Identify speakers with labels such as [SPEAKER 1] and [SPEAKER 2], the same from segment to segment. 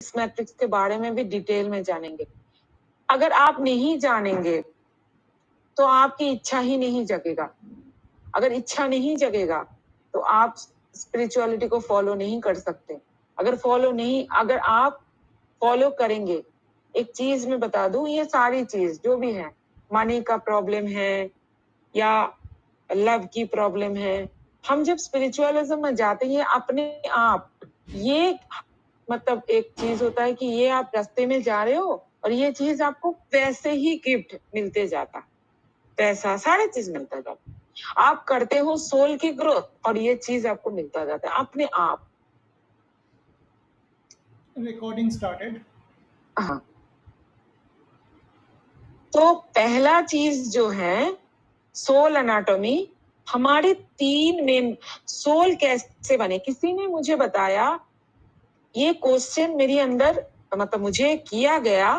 [SPEAKER 1] इस मैट्रिक्स के बारे में भी डिटेल में जानेंगे। अगर आप नहीं जानेंगे तो आपकी इच्छा ही नहीं जगेगा। अगर इच्छा नहीं जगेगा तो आप स्पिरिचुअलिटी को फॉलो नहीं कर सकते। अगर आप फॉलो करेंगे, एक चीज मैं बता दूं, ये सारी चीज जो भी है, मनी का प्रॉब्लम है या लव की प्रॉब्लम है, हम जब स्पिरिचुअलिज्म में जाते हैं अपने आप, ये मतलब एक चीज होता है कि ये आप रास्ते में जा रहे हो और ये चीज आपको वैसे ही गिफ्ट मिलते जाता, पैसा सारी चीज मिलता जाता। आप करते हो सोल की ग्रोथ और ये चीज आपको मिलता जाता है अपने आप।
[SPEAKER 2] Recording started.
[SPEAKER 1] हाँ, तो पहला चीज जो है सोल एनाटॉमी, हमारे 3 मेन सोल कैसे बने। किसी ने मुझे बताया, ये क्वेश्चन मेरे अंदर मतलब मुझे किया गया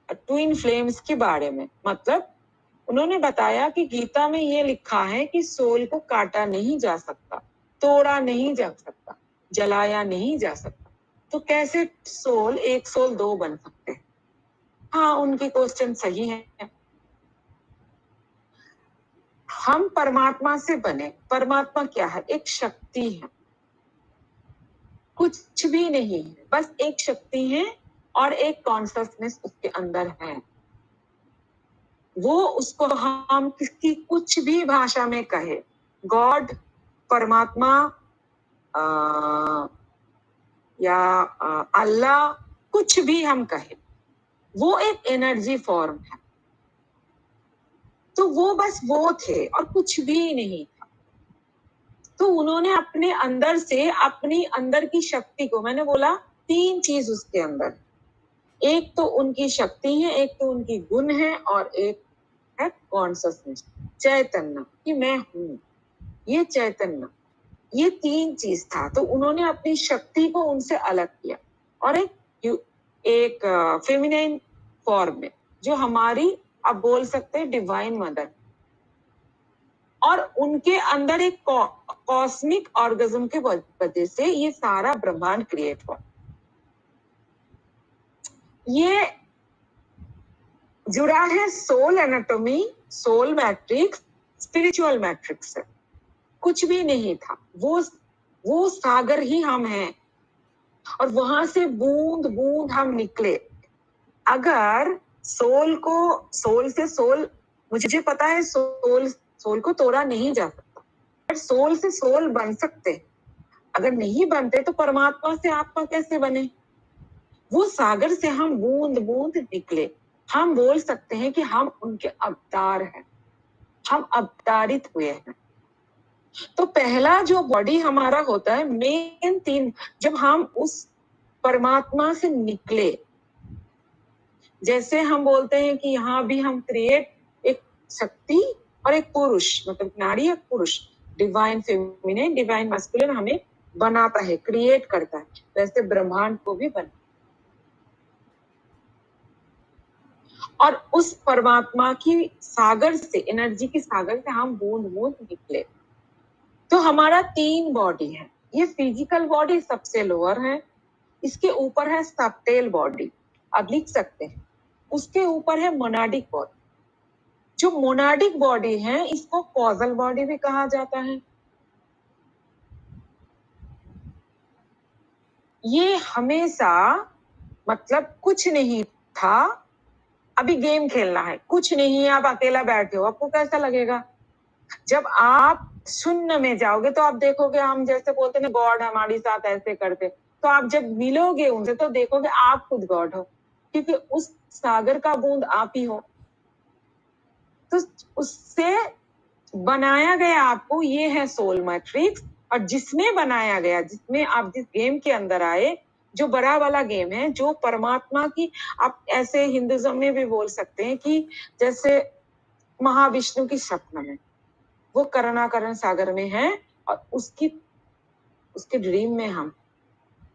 [SPEAKER 1] ट्विन फ्लेम्स के बारे में। मतलब उन्होंने बताया कि गीता में ये लिखा है कि सोल को काटा नहीं जा सकता, तोड़ा नहीं जा सकता, जलाया नहीं जा सकता, तो कैसे सोल एक सोल दो बन सकते हैं। हाँ, उनकी क्वेश्चन सही है। हम परमात्मा से बने। परमात्मा क्या है? एक शक्ति है, कुछ भी नहीं है, बस एक शक्ति है और एक कॉन्शियसनेस उसके अंदर है। वो उसको हम किसी कुछ भी भाषा में कहे, गॉड, परमात्मा या अल्लाह, कुछ भी हम कहे, वो एक एनर्जी फॉर्म है। तो वो बस वो थे और कुछ भी नहीं था। तो उन्होंने अपने अंदर से अपनी अंदर की शक्ति को, मैंने बोला 3 चीज उसके अंदर, एक तो उनकी शक्ति है, एक तो उनकी गुण है और एक है कॉन्शियसनेस, चैतन्य, कि मैं हूं, ये चैतन्य, ये 3 चीज था। तो उन्होंने अपनी शक्ति को उनसे अलग किया और एक फेमिनाइन फॉर्म में, जो हमारी आप बोल सकते हैं डिवाइन मदर, और उनके अंदर एक कॉस्मिक ऑर्गेज्म के वजह से ये सारा ब्रह्मांड क्रिएट हुआ। ये जुड़ा है soul anatomy, soul matrix, spiritual matrix से। कुछ भी नहीं था, वो सागर ही हम हैं और वहां से बूंद बूंद हम निकले। अगर सोल से सोल, मुझे पता है सोल को तोड़ा नहीं जा सकता, पर सोल से सोल बन सकते। अगर नहीं बनते तो परमात्मा से आत्मा कैसे बने? वो सागर से हम बूंद बूंद निकले। हम बोल सकते हैं कि हम उनके अवतार हैं, हम अवतारित हुए हैं। तो पहला जो बॉडी हमारा होता है, मेन 3, जब हम उस परमात्मा से निकले, जैसे हम बोलते हैं कि यहाँ भी हम क्रिएट एक शक्ति और एक पुरुष, मतलब नारी एक पुरुष, डिवाइन फेमिनिन, डिवाइन मैस्कुलिन हमें बनाता है, क्रिएट करता है, वैसे ब्रह्मांड को भी बना। और उस परमात्मा की सागर से, एनर्जी की सागर से हम बूंद बूंद निकले। तो हमारा 3 बॉडी है। ये फिजिकल बॉडी सबसे लोअर है, इसके ऊपर है सबटेल बॉडी, आप लिख सकते हैं। उसके ऊपर है मोनाडिक बॉडी। जो मोनाडिक बॉडी है इसको कॉजल बॉडी भी कहा जाता है। ये हमेशा मतलब कुछ नहीं था, अभी गेम खेलना है, कुछ नहीं है, आप अकेला बैठे हो, आपको कैसा लगेगा? जब आप शून्य में जाओगे तो आप देखोगे, हम जैसे बोलते हैं गॉड हमारे साथ ऐसे करते, तो आप जब मिलोगे उनसे तो देखोगे आप खुद गॉड हो, क्योंकि उस सागर का बूंद आप ही हो। तो उससे बनाया गया आपको, ये है सोल मैट्रिक्स। और जिसमें बनाया गया, जिसमें आप जिस गेम के अंदर आए, जो बड़ा वाला गेम है, जो परमात्मा की, आप ऐसे हिंदुइज्म में भी बोल सकते हैं कि जैसे महाविष्णु की स्वप्न में, वो करुणाकरण सागर में है और उसके ड्रीम में हम।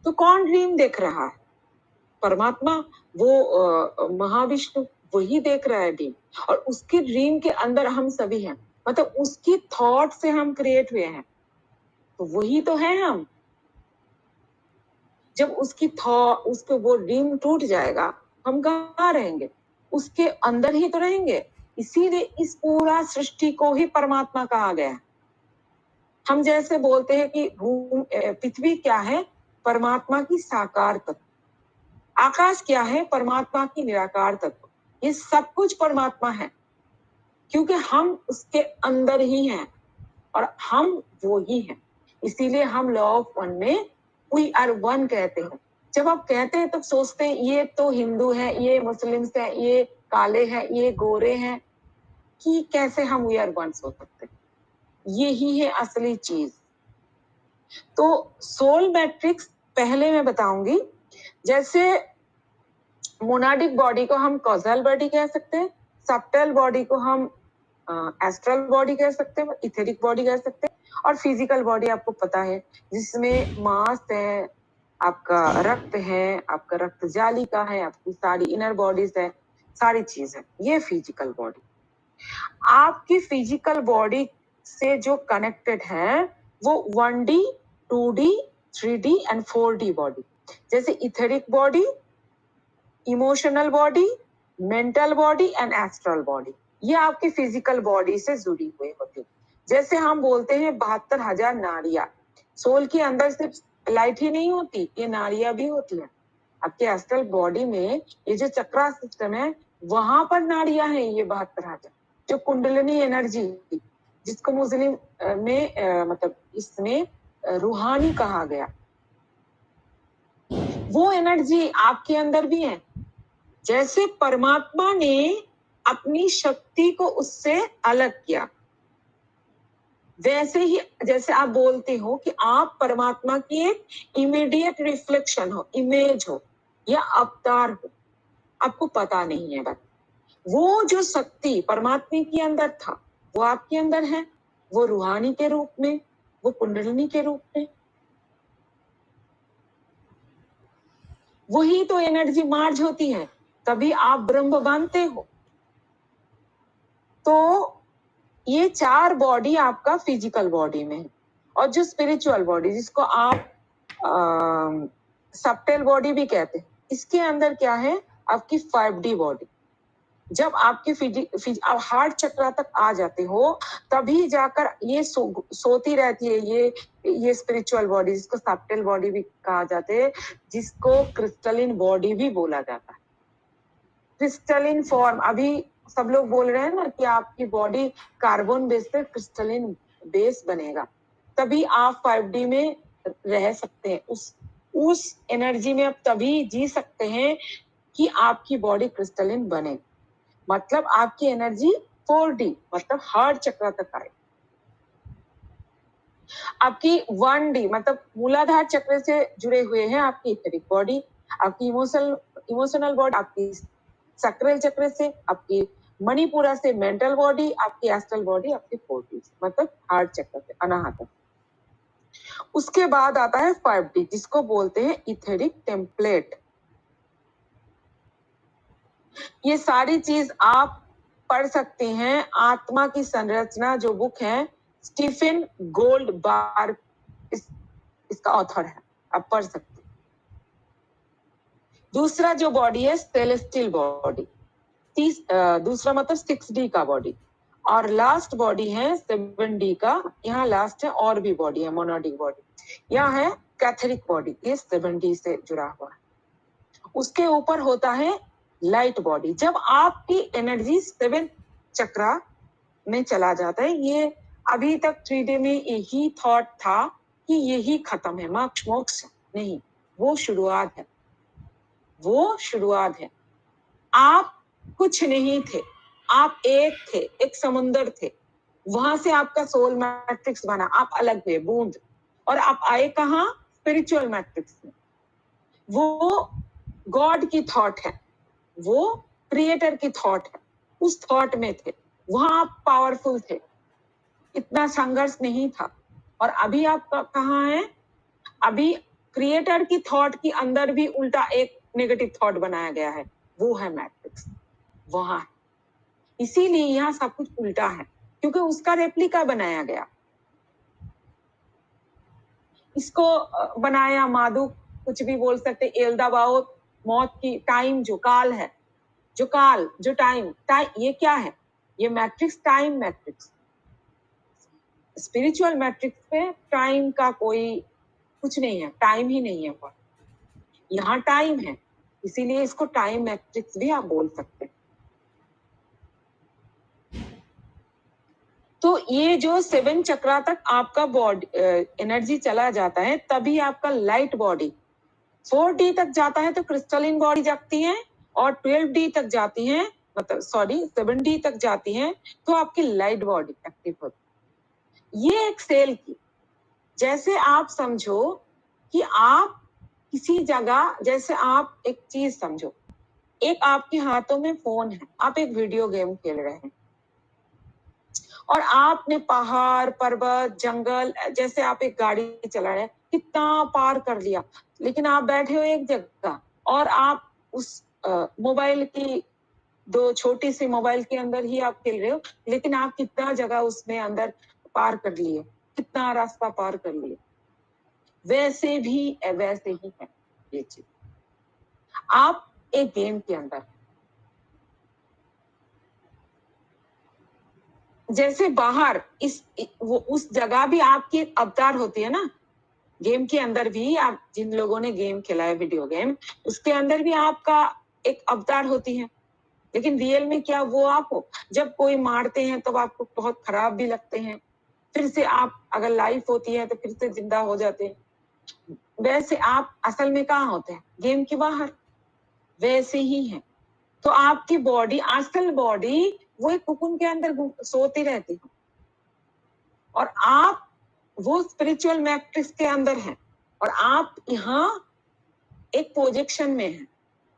[SPEAKER 1] तो कौन ड्रीम देख रहा है? परमात्मा, वो महाविष्णु, वही देख रहा है ड्रीम, और उसके ड्रीम के अंदर हम सभी हैं। मतलब उसकी थॉट से हम क्रिएट हुए हैं, तो वही तो है हम। जब उसके वो ड्रीम टूट जाएगा, हम कहाँ रहेंगे? उसके अंदर ही तो रहेंगे। इसीलिए इस पूरा सृष्टि को ही परमात्मा कहा गया है। हम जैसे बोलते हैं कि पृथ्वी क्या है? परमात्मा की साकार तत्व। आकाश क्या है? परमात्मा की निराकार तत्व। ये सब कुछ परमात्मा है, क्योंकि हम उसके अंदर ही हैं और हम वो ही हैं। इसीलिए हम लॉ ऑफ वन में वी आर वन कहते हैं। जब आप कहते हैं तब सोचते हैं ये तो हिंदू है, ये मुस्लिम्स है, ये काले हैं, ये गोरे हैं, कि कैसे हम वी आर वन सोच सकते हैं? यही है असली चीज। तो सोल मैट्रिक्स पहले मैं बताऊंगी। जैसे मोनाडिक बॉडी को हम कॉजल बॉडी कह सकते हैं, सबटल बॉडी को हम एस्ट्रल बॉडी कह सकते हैं, इथेरिक बॉडी कह सकते हैं, और फिजिकल बॉडी आपको पता है जिसमें मांस है, आपका रक्त है, आपका रक्त जालिका है, आपकी सारी इनर बॉडीज है, सारी चीज है। ये फिजिकल बॉडी आपकी फिजिकल बॉडी से जो कनेक्टेड है वो 1D, 2D, 3D and 4D body. जैसे etheric body, emotional body, mental body and astral body, ये आपकी फिजिकल बॉडी से जुड़ी हुई होती है। जैसे हम बोलते हैं 72,000 नाड़ियां, सोल के अंदर सिर्फ लाइट ही नहीं होती, ये नाड़ियां भी होती है। आपके एस्ट्रल बॉडी में ये जो चक्रा सिस्टम है, वहां पर नाड़ियां हैं, ये 72,000। जो कुंडलिनी एनर्जी, जिसको मुस्लिम में मतलब इसमें रूहानी कहा गया, वो एनर्जी आपके अंदर भी है। जैसे परमात्मा ने अपनी शक्ति को उससे अलग किया, वैसे ही जैसे आप बोलते हो कि आप परमात्मा की एक इमीडिएट रिफ्लेक्शन हो, इमेज हो या अवतार हो, आपको पता नहीं है। बस वो जो शक्ति परमात्मा के अंदर था वो आपके अंदर है, वो रूहानी के रूप में, वो कुंडलिनी के रूप में। वही तो एनर्जी मार्ज होती है, तभी आप ब्रह्म बनते हो। तो ये 4 बॉडी आपका फिजिकल बॉडी में है, और जो स्पिरिचुअल बॉडी जिसको आप सबटेल बॉडी भी कहते हैं, इसके अंदर क्या है? आपकी 5D बॉडी। जब आपकी आप हार्ट चक्र तक आ जाते हो, तभी जाकर ये सोती रहती है ये स्पिरिचुअल बॉडी, जिसको सबटेल बॉडी भी कहा जाता है, जिसको क्रिस्टलिन बॉडी भी बोला जाता है। क्रिस्टलिन फॉर्म, अभी सब लोग बोल रहे हैं ना कि आपकी बॉडी कार्बन बेस पे क्रिस्टलिन बेस बनेगा, तभी आप 5D में रह सकते हैं। उस एनर्जी में आप तभी जी सकते हैं कि आपकी बॉडी क्रिस्टलिन बने। मतलब आपकी एनर्जी 4D मतलब हार्ट चक्र तक आए। आपकी 1D मतलब मूलाधार चक्र से जुड़े हुए हैं आपकी इथेरिक बॉडी, आपकी इमोशनल बॉडी, आपकी सैक्रल चक्र से, आपकी मणिपुरा से मेंटल बॉडी, आपकी एस्ट्रल बॉडी आपकी 4D मतलब हार्ट चक्र से अनाहत। उसके बाद आता है 5D, जिसको बोलते हैं इथेरिक टेम्पलेट। ये सारी चीज आप पढ़ सकते हैं। आत्मा की संरचना जो बुक है, स्टीफन गोल्डबार्ग इसका ऑथर है, आप पढ़ सकते हैं। दूसरा जो बॉडी है सेलेस्टियल बॉडी, दूसरा मतलब 6D का बॉडी, और लास्ट बॉडी है 7D का। यहाँ लास्ट है और भी बॉडी है, मोनाडिक बॉडी। यहाँ है कैथरिक बॉडी, ये 7D से जुड़ा हुआ है। उसके ऊपर होता है लाइट बॉडी। जब आपकी एनर्जी 7 चक्रा में चला जाता है, ये अभी तक 3D में यही थॉट था कि यही खत्म है, मोक्ष नहीं, वो शुरुआत है, वो शुरुआत है। आप कुछ नहीं थे, आप एक थे, एक समुंदर थे, वहां से आपका सोल मैट्रिक्स बना, आप अलग हुए बूंद, और आप आए कहाँ? स्पिरिचुअल मैट्रिक्स में। वो गॉड की थॉट है, वो क्रिएटर की थॉट है, उस थॉट में थे, वहां आप पावरफुल थे, इतना संघर्ष नहीं था। और अभी आप कहाँ हैं? अभी क्रिएटर की थॉट के अंदर भी उल्टा एक नेगेटिव थॉट बनाया गया है, वो है मैट्रिक्स, वहां है। इसीलिए यहाँ सब कुछ उल्टा है, क्योंकि उसका रेप्लिका बनाया गया। इसको बनाया माधुक कुछ भी बोल सकते, एल्दाबाउत, मौत की टाइम, जो काल है, जो काल, जो टाइम, ये क्या है? ये matrix, time matrix. Spiritual matrix पे टाइम का कोई कुछ नहीं है, टाइम ही नहीं है पर यहाँ टाइम है, इसीलिए इसको टाइम मैट्रिक्स भी आप बोल सकते हैं। तो ये जो 7 चक्रा तक आपका बॉडी एनर्जी चला जाता है, तभी आपका लाइट बॉडी 4D तक जाता है तो क्रिस्टलिन बॉडी जाती है, और 12D तक जाती है, मतलब 7D तक जाती है तो आपकी लाइट बॉडी एक्टिव होती है। ये एक सेल की, जैसे आप समझो कि आप किसी जगह, जैसे आप एक चीज समझो, एक आपके हाथों में फोन है, आप एक वीडियो गेम खेल रहे हैं और आपने पहाड़, पर्वत, जंगल, जैसे आप एक गाड़ी चला रहे हैं, कितना पार कर लिया, लेकिन आप बैठे हो एक जगह और आप उस मोबाइल की, दो छोटी सी मोबाइल के अंदर ही आप खेल रहे हो, लेकिन आप कितना जगह उसमें अंदर पार कर लिए, कितना रास्ता पार कर लिए। वैसे ही है ये चीज। आप एक गेम के अंदर, जैसे बाहर वो उस जगह भी आपकी एक अवतार होती है ना, गेम के अंदर भी, आप जिन लोगों ने गेम खेला है, वीडियो गेम, उसके अंदर भी आपका एक अवतार होती है, लेकिन रियल में क्या वो आप हो? जब कोई मारते हैं तब आपको बहुत खराब भी लगते हैं, फिर से आप, अगर लाइफ होती है तो फिर से जिंदा हो जाते हैं। वैसे आप असल में कहाँ होते हैं? गेम के बाहर। वैसे ही है। तो आपकी बॉडी, असल बॉडी वो एक कुकुन के अंदर सोती रहती है, और आप वो स्पिरिचुअल मैट्रिक्स के अंदर हैं, और आप यहाँ एक प्रोजेक्शन में हैं।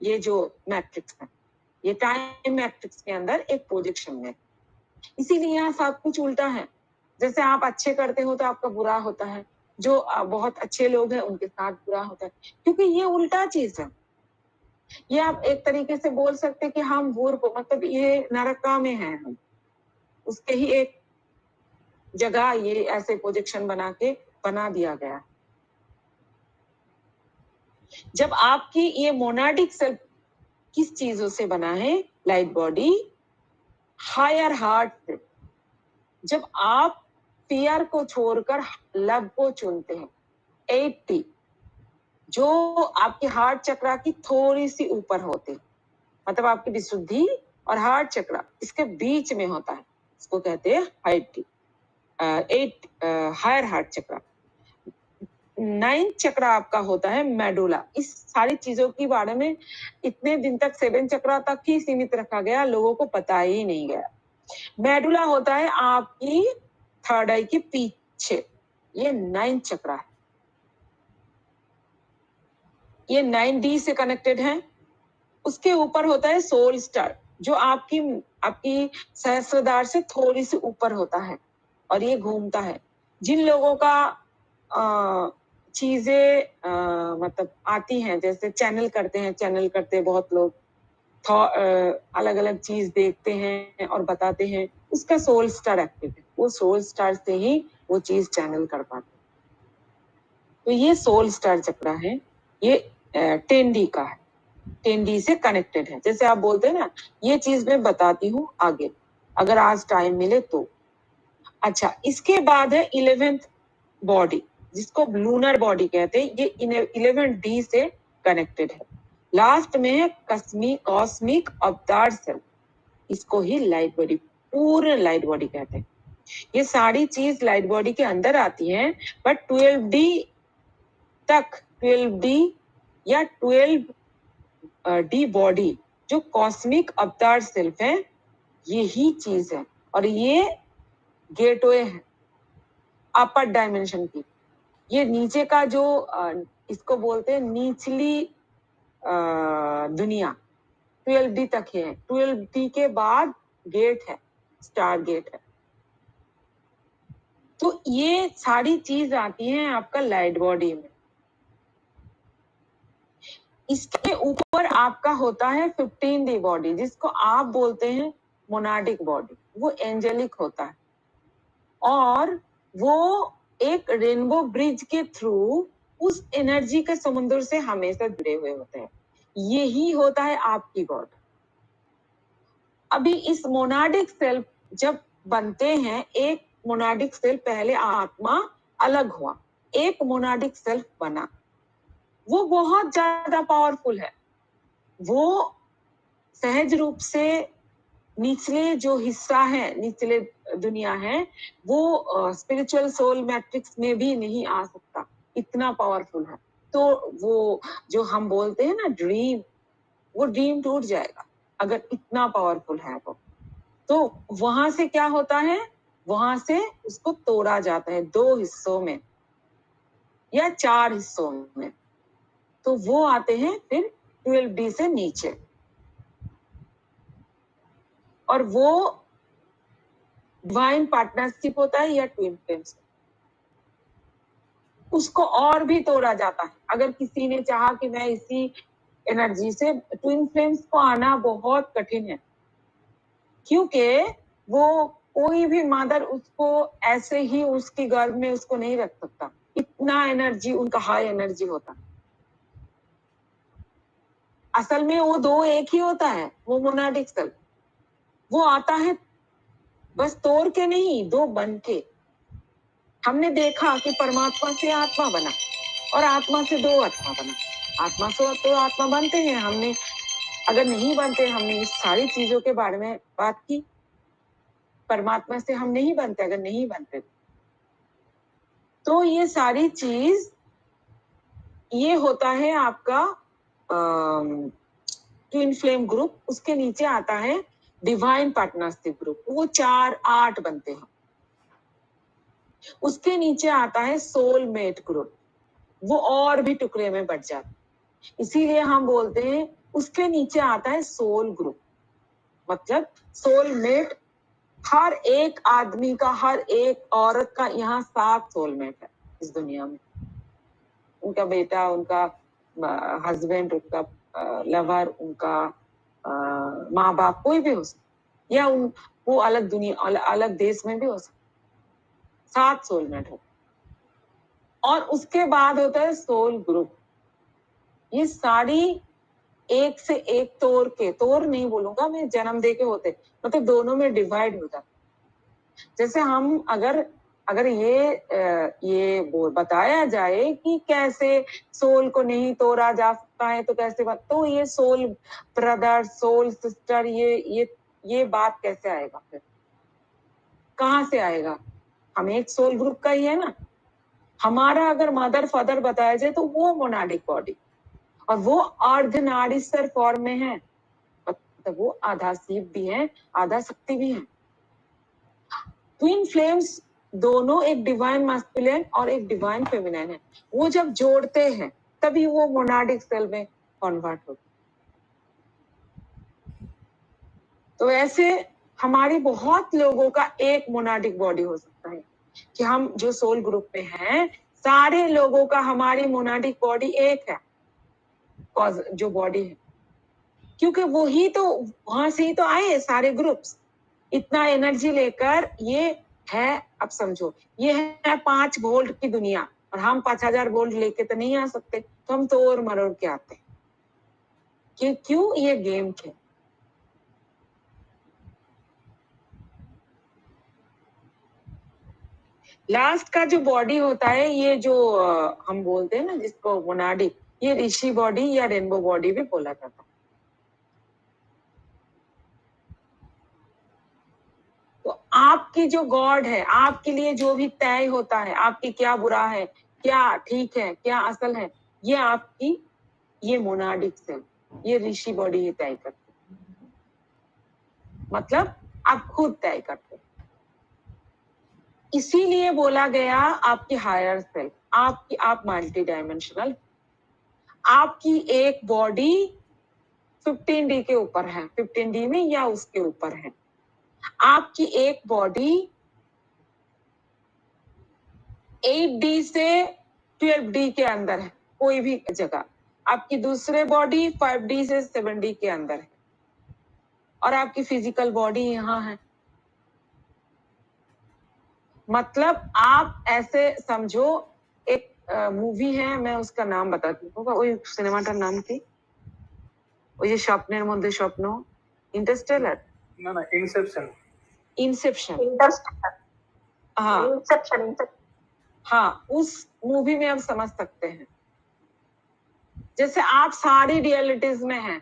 [SPEAKER 1] ये जो मैट्रिक्स है, ये टाइम मैट्रिक्स के अंदर एक प्रोजेक्शन में, इसीलिए यहाँ सब कुछ उल्टा है। जैसे आप अच्छे करते हो तो आपका बुरा होता है, जो बहुत अच्छे लोग हैं उनके साथ बुरा होता है, क्योंकि ये उल्टा चीज है। ये आप एक तरीके से बोल सकते कि हम मतलब ये नरका में हैं हम, उसके ही एक जगह ये ऐसे प्रोजेक्शन बना दिया गया। जब आपकी ये मोनाडिक सेल्फ किस चीजों से बना है? लाइट बॉडी, हायर हार्ट से। जब आप फियर को छोड़कर लव को चुनते हैं, 80 जो आपके हार्ट चक्रा की थोड़ी सी ऊपर होते हैं, मतलब आपकी विशुद्धि और हार्ट चक्रा इसके बीच में होता है, इसको कहते हैं हायर हार्ट चक्रा। 9 चक्रा आपका होता है मेडुला। इस सारी चीजों के बारे में इतने दिन तक 7 चक्रा तक ही सीमित रखा गया, लोगों को पता ही नहीं गया। मेडुला होता है आपकी थर्ड आई के पीछे, ये 9 चक्रा है, ये 9D से कनेक्टेड है। उसके ऊपर होता है सोल स्टार, जो आपकी सहस्त्रधार से थोड़ी सी ऊपर होता है, और ये घूमता है। जिन लोगों का चीजें मतलब आती हैं, जैसे चैनल करते हैं बहुत लोग, अलग अलग चीज देखते हैं और बताते हैं, उसका सोल स्टार एक्टिव है, वो सोल स्टार से ही वो चीज चैनल कर पाते हैं। तो ये सोल स्टार चक्रा है, ये 10D का है, 10D से कनेक्टेड है। जैसे आप बोलते हैं ना, ये चीज मैं बताती हूँ आगे, अगर आज टाइम मिले तो। अच्छा, इसके बाद है 11th बॉडी, जिसको लूनर बॉडी कहते हैं, ये 11D से कनेक्टेड है। लास्ट में है कॉस्मिक अवतार सेल, इसको ही लाइट बॉडी, पूर्ण लाइट बॉडी कहते हैं। ये सारी चीज लाइट बॉडी के अंदर आती हैं, बट 12D तक, 12D या 12D बॉडी, जो कॉस्मिक अवतार सेल्फ है, यही चीज है, और ये गेटवे है अपर डायमेंशन की। ये नीचे का जो इसको बोलते हैं निचली दुनिया, 12D तक है। 12D के बाद गेट है, स्टार गेट है। तो ये सारी चीज आती है आपका लाइट बॉडी में। इसके ऊपर आपका होता है 15D बॉडी, जिसको आप बोलते हैं मोनाडिक बॉडी, वो एंजेलिक होता है, और वो एक रेनबो ब्रिज के थ्रू उस एनर्जी के समुद्र से हमेशा जुड़े हुए होते हैं। यही होता है आपकी गॉड। अभी इस मोनाडिक सेल्फ जब बनते हैं, एक मोनाडिक सेल्फ पहले आत्मा अलग हुआ, एक मोनाडिक सेल्फ बना, वो बहुत ज्यादा पावरफुल है। वो सहज रूप से निचले जो हिस्सा है, निचले दुनिया है, वो स्पिरिचुअल सोल मैट्रिक्स में भी नहीं आ सकता, इतना पावरफुल है। तो वो जो हम बोलते हैं ना ड्रीम, वो ड्रीम टूट जाएगा अगर इतना पावरफुल है वो। तो वहां से क्या होता है, वहां से उसको तोड़ा जाता है 2 हिस्सों में या 4 हिस्सों में। तो वो आते हैं फिर 12D से नीचे, और वो डिवाइन पार्टनरशिप होता है या ट्विन फ्लेम्स, उसको और भी तोड़ा जाता है। अगर किसी ने चाहा कि मैं इसी एनर्जी से, ट्विन फ्लेम्स को आना बहुत कठिन है, क्योंकि वो कोई भी मदर उसको ऐसे ही उसकी गर्भ में उसको नहीं रख सकता, इतना एनर्जी उनका हाई एनर्जी होता। असल में वो 2 एक ही होता है, वो मोनाडिक सेल्फ। वो आता है बस तोड़ के नहीं, 2 बन के। हमने देखा कि परमात्मा से आत्मा बना और आत्मा से 2 आत्मा बना। आत्मा से तो आत्मा बनते हैं, हमने अगर नहीं बनते, हमने इस सारी चीजों के बारे में बात की। परमात्मा से हम नहीं बनते अगर नहीं बनते। तो ये सारी चीज, ये होता है आपका ट्विन फ्लेम ग्रुप। उसके नीचे आता है डिवाइन पार्टनरशिप ग्रुप, वो 4-8 बनते हैं। उसके नीचे आता है सोलमेट ग्रुप, वो और भी टुकड़े में बट जाता है। इसीलिए हम बोलते हैं उसके नीचे आता है सोल ग्रुप, मतलब सोलमेट। हर एक आदमी का, हर एक औरत का यहाँ 7 सोलमेट है इस दुनिया में। उनका बेटा, उनका हस्बैंड, उनका लवर, उनका माँ बाप, कोई भी हो सकता, या वो अलग दुनिया, अलग देश में भी हो सकता। 7 सोलमेट हो। और उसके बाद होता है सोल ग्रुप। ये सारी एक से एक तोड़ के, तोड़ नहीं बोलूंगा मैं, जन्म दे के होते, मतलब दोनों में डिवाइड हो जाता। जैसे हम अगर ये बताया जाए कि कैसे सोल को नहीं तोड़ा जा सकता है, तो कैसे तो ये सोल ब्रदर, सोल सिस्टर, ये बात कैसे आएगा फिर, कहाँ से आएगा? हम एक सोल ग्रुप का ही है ना। हमारा अगर मदर फादर बताया जाए तो वो मोनाडिक बॉडी, और वो अर्धनारीश्वर फॉर्म में है, मतलब वो आधा शिव भी है, आधा शक्ति भी है। ट्विन फ्लेम्स दोनों एक डिवाइन मास्कुलिन और एक डिवाइन फेमिनिन है। वो जब जोड़ते हैं तभी वो मोनाडिक सेल में कन्वर्ट होते। तो ऐसे हमारी बहुत लोगों का एक मोनाडिक बॉडी हो सकता है, कि हम जो सोल ग्रुप में हैं, सारे लोगों का हमारी मोनाडिक बॉडी एक है, जो बॉडी है, क्योंकि वो ही तो, वहां से ही तो आए सारे ग्रुप्स इतना एनर्जी लेकर। ये है, अब समझो, ये है 5 वोल्ट की दुनिया, और हम 5000 वोल्ट लेके तो नहीं आ सकते, तो हम तोड़ मरोड़ के आते हैं। क्यों? ये गेम खेल। लास्ट का जो बॉडी होता है, ये जो हम बोलते हैं ना जिसको मोनाडिक, ये ऋषि बॉडी या रेनबो बॉडी भी बोला जाता है। तो आपकी जो गॉड है, आपके लिए जो भी तय होता है, आपकी क्या बुरा है, क्या ठीक है, क्या असल है, ये आपकी, ये मोनाडिक सेल, ये ऋषि बॉडी ही तय करते, मतलब आप खुद तय करते। इसीलिए बोला गया आपकी हायर सेल्फ, आप मल्टी डायमेंशनल। आपकी एक बॉडी 15D के ऊपर है, 15D में या उसके ऊपर है। आपकी एक बॉडी 8D से 12D के अंदर है, कोई भी जगह। आपकी दूसरे बॉडी 5D से 7D के अंदर है, और आपकी फिजिकल बॉडी यहाँ है। मतलब आप ऐसे समझो, एक मूवी है, मैं उसका नाम बताती हूँ। ওই সিনেমাটার নাম কি? ওই যে স্বপ্নের মধ্যে স্বপ্ন, इंटरस्टेलर?
[SPEAKER 2] ना इंसेप्शन।
[SPEAKER 1] इंसेप्शन।
[SPEAKER 3] इंटरस्टेलर।
[SPEAKER 1] हाँ
[SPEAKER 3] इंसेप्शन।
[SPEAKER 1] हाँ, उस मूवी में आप समझ सकते हैं, जैसे आप सारी रियलिटीज में हैं,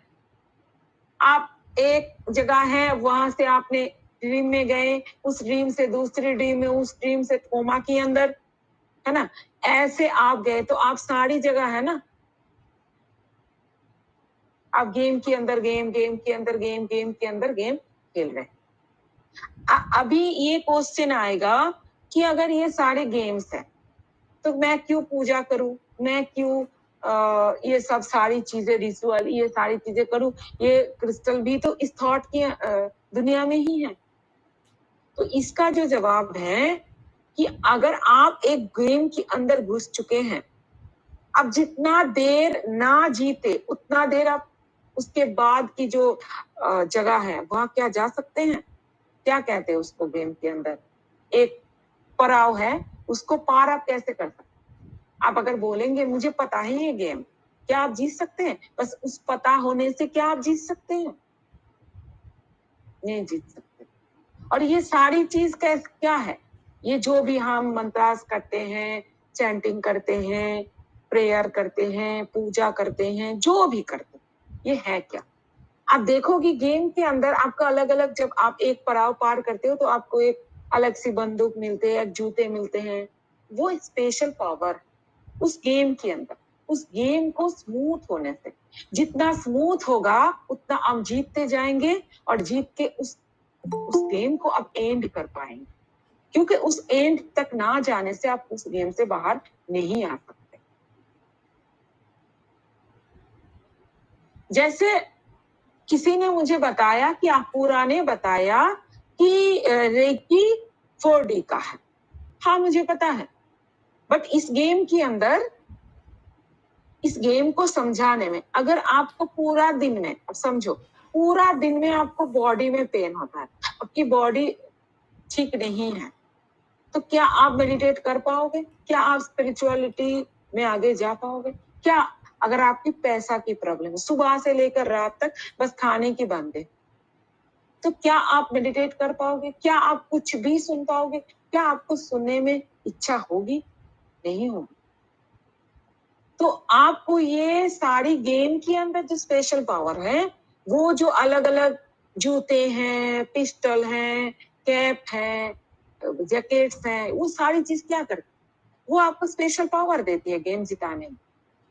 [SPEAKER 1] आप एक जगह है, वहां से आपने ड्रीम में गए, उस ड्रीम से दूसरी ड्रीम में, उस ड्रीम से कोमा के अंदर, है ना, ऐसे आप गए तो आप सारी जगह है ना, आप गेम के अंदर गेम, गेम के अंदर गेम, गेम के अंदर गेम खेल रहे हैं। अभी ये क्वेश्चन आएगा कि अगर ये सारे गेम्स हैं तो मैं क्यों पूजा करूं, मैं क्यों ये सब सारी चीजें रिचुअल, ये सारी चीजें करूं, ये क्रिस्टल भी तो इस थॉट की दुनिया में ही है। तो इसका जो जवाब है कि अगर आप एक गेम के अंदर घुस चुके हैं, अब जितना देर ना जीते उतना देर आप उसके बाद की जो जगह है वहां क्या जा सकते हैं, क्या कहते हैं उसको, गेम के अंदर एक पड़ाव है, उसको पार आप कैसे कर सकते हैं? आप अगर बोलेंगे मुझे पता है ये गेम, क्या आप जीत सकते हैं? बस उस पता होने से क्या आप जीत सकते हैं? नहीं जीत सकते। और ये सारी चीज क्या है, ये जो भी हम मंत्रास करते हैं, चैंटिंग करते हैं, प्रेयर करते हैं, पूजा करते हैं, जो भी करते हैं, ये है क्या? आप देखो कि गेम के अंदर आपका अलग अलग, जब आप एक पड़ाव पार करते हो तो आपको एक अलग सी बंदूक मिलते हैं, जूते मिलते हैं, वो स्पेशल पावर उस गेम के अंदर, उस गेम को स्मूथ होने से, जितना स्मूथ होगा उतना आप जीतते जाएंगे और जीत के उस गेम को आप एंड कर पाएंगे, क्योंकि उस एंड तक ना जाने से आप उस गेम से बाहर नहीं आ सकते। जैसे किसी ने मुझे बताया कि अपूरा ने बताया कि रेकी 4D का है, हाँ मुझे पता है, बट इस गेम के अंदर, इस गेम को समझाने में, अगर आपको पूरा दिन में, अब समझो पूरा दिन में आपको बॉडी में पेन होता है, आपकी बॉडी ठीक नहीं है, तो क्या आप मेडिटेट कर पाओगे? क्या आप स्पिरिचुअलिटी में आगे जा पाओगे? क्या अगर आपकी पैसा की प्रॉब्लम है, सुबह से लेकर रात तक बस खाने की बंद है, तो क्या आप मेडिटेट कर पाओगे? क्या आप कुछ भी सुन पाओगे? क्या आपको सुनने में इच्छा होगी? नहीं होगी। तो आपको ये सारी गेम के अंदर जो स्पेशल पावर है, वो जो अलग अलग जूते हैं, पिस्टल हैं, कैप है, जैकेट्स हैं, वो सारी चीज क्या करती है? वो आपको स्पेशल पावर देती है गेम जिताने में।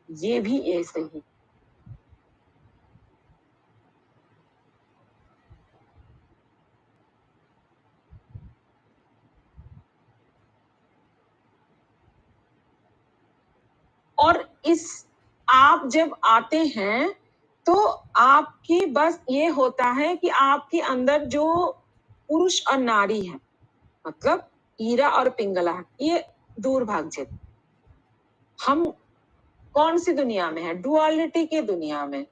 [SPEAKER 1] ये भी ऐसे ही। और इस आप जब आते हैं तो आपकी बस ये होता है कि आपके अंदर जो पुरुष और नारी है, मतलब हीरा और पिंगला, ये दूर भाग जाते। हम कौन सी दुनिया में है? डुअलिटी की दुनिया में।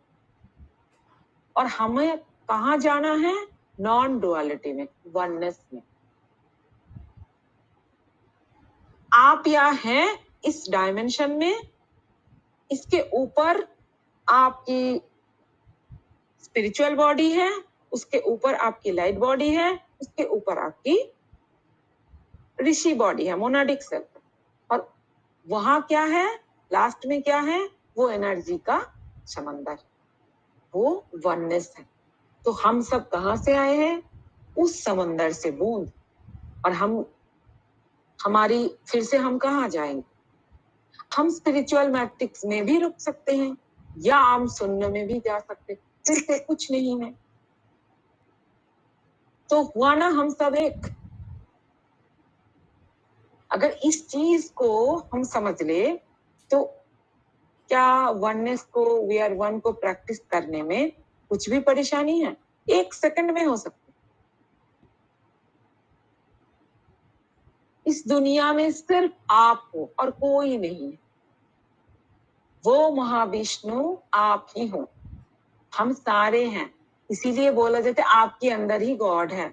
[SPEAKER 1] और हमें कहाँ जाना है? नॉन डुअलिटी में, वननेस में। आप यहाँ हैं इस डायमेंशन में, इसके ऊपर आपकी स्पिरिचुअल बॉडी है, उसके ऊपर आपकी लाइट बॉडी है, उसके ऊपर आपकी ऋषि बॉडी है, मोनाडिक सेल्फ। और वहां क्या है? लास्ट में क्या है? वो एनर्जी का समंदर, वो वननेस है। तो हम सब कहाँ से आए हैं? उस समंदर से बूंद। और हमारी फिर से हम कहाँ जाएंगे? हम स्पिरिचुअल मैट्रिक्स में भी रुक सकते हैं या हम शून्य में भी जा सकते हैं, फिर से कुछ नहीं है। तो हुआ ना हम सब एक। अगर इस चीज को हम समझ ले तो क्या वननेस को, वी आर वन को प्रैक्टिस करने में कुछ भी परेशानी है? 1 सेकंड में हो सकती। इस दुनिया में सिर्फ आप हो और कोई नहीं है। वो महाविष्णु आप ही हो, हम सारे हैं। इसीलिए बोला जाता है आपके अंदर ही गॉड है।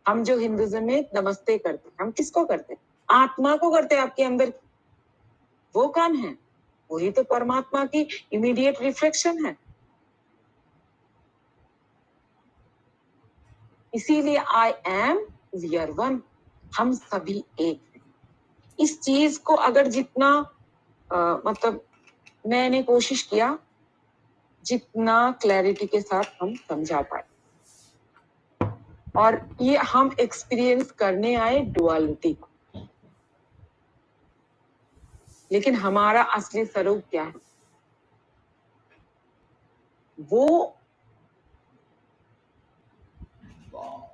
[SPEAKER 1] हम जो हिंदुइज्म में नमस्ते करते हैं, हम किसको करते हैं? आत्मा को करते हैं, आपके अंदर वो कौन है? वही तो परमात्मा की इमीडिएट रिफ्लेक्शन है। इसीलिए I am, we are one, हम सभी एक हैं। इस चीज को अगर जितना मतलब मैंने कोशिश किया, जितना क्लैरिटी के साथ हम समझा पाए, और ये हम एक्सपीरियंस करने आए डुअलिटी को, लेकिन हमारा असली स्वरूप क्या है? वो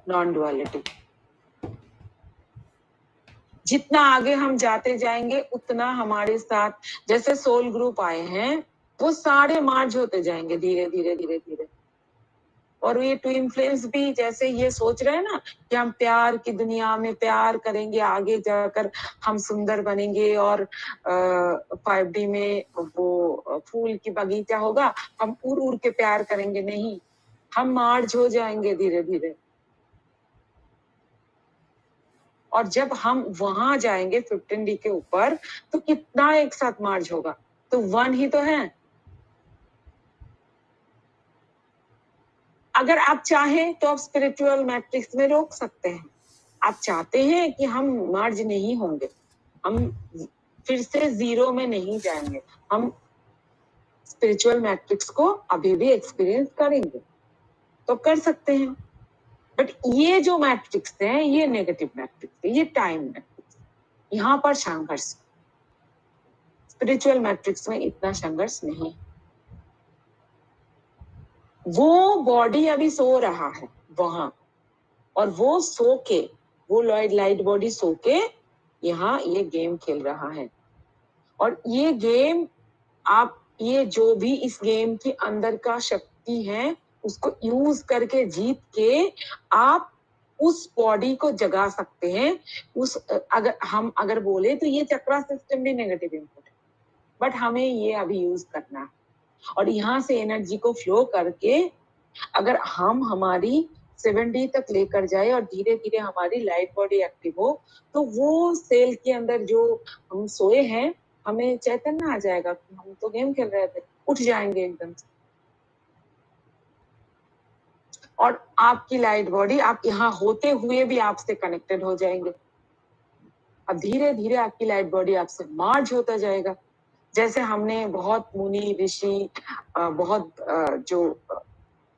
[SPEAKER 1] नॉन डुअलिटी। जितना आगे हम जाते जाएंगे उतना हमारे साथ जैसे सोल ग्रुप आए हैं, वो सारे मार्ज होते जाएंगे धीरे धीरे धीरे धीरे। और ये ट्विन फ्लेम्स भी जैसे ये सोच रहे हैं ना कि हम प्यार की दुनिया में प्यार करेंगे, आगे जाकर हम सुंदर बनेंगे और 5D में वो फूल की बगीचा होगा, हम उड़ उड़ के प्यार करेंगे। नहीं, हम मार्ज हो जाएंगे धीरे धीरे। और जब हम वहां जाएंगे 15D के ऊपर, तो कितना एक साथ मार्ज होगा? तो वन ही तो है। अगर आप चाहें तो आप स्पिरिचुअल मैट्रिक्स में रोक सकते हैं। आप चाहते हैं कि हम मर्ज नहीं होंगे, हम फिर से जीरो में नहीं जाएंगे, हम स्पिरिचुअल मैट्रिक्स को अभी भी एक्सपीरियंस करेंगे, तो कर सकते हैं। बट ये जो मैट्रिक्स है, ये नेगेटिव मैट्रिक्स है, ये टाइम मैट्रिक्स, यहाँ पर संघर्ष। स्पिरिचुअल मैट्रिक्स में इतना संघर्ष नहीं। वो बॉडी अभी सो रहा है वहां, और वो सो के, वो लाइट बॉडी सो के यहाँ ये गेम खेल रहा है। और ये गेम, आप ये जो भी इस गेम के अंदर का शक्ति है, उसको यूज करके जीत के आप उस बॉडी को जगा सकते हैं। उस अगर बोले तो ये चक्रा सिस्टम भी नेगेटिव इनपुट है, बट हमें ये अभी यूज करना है। और यहाँ से एनर्जी को फ्लो करके अगर हम हमारी 7D तक लेकर जाए और धीरे धीरे हमारी लाइट बॉडी एक्टिव हो, तो वो सेल के अंदर जो हम सोए हैं, हमें चैतन्य आ जाएगा कि हम तो गेम खेल रहे थे, उठ जाएंगे एकदम से। और आपकी लाइट बॉडी, आप यहाँ होते हुए भी आपसे कनेक्टेड हो जाएंगे। अब धीरे धीरे आपकी लाइट बॉडी आपसे मर्ज होता जाएगा। जैसे हमने बहुत मुनि ऋषि, बहुत जो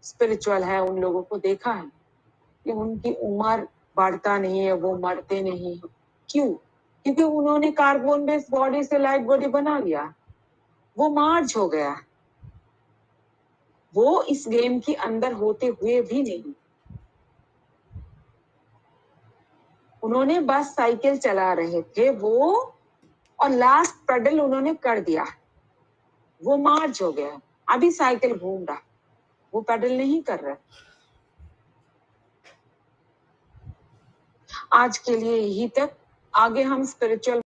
[SPEAKER 1] स्पिरिचुअल है, उन लोगों को देखा है कि उनकी उम्र बढ़ता नहीं है, वो मरते नहीं है। क्यों? क्योंकि उन्होंने कार्बन बेस्ड बॉडी से लाइट बॉडी बना लिया, वो मर्ज हो गया। वो इस गेम के अंदर होते हुए भी नहीं, उन्होंने बस साइकिल चला रहे थे वो, और लास्ट पेडल उन्होंने कर दिया, वो मर्ज हो गया। अभी साइकिल घूम रहा, वो पेडल नहीं कर रहा। आज के लिए यही तक। आगे हम स्पिरिचुअल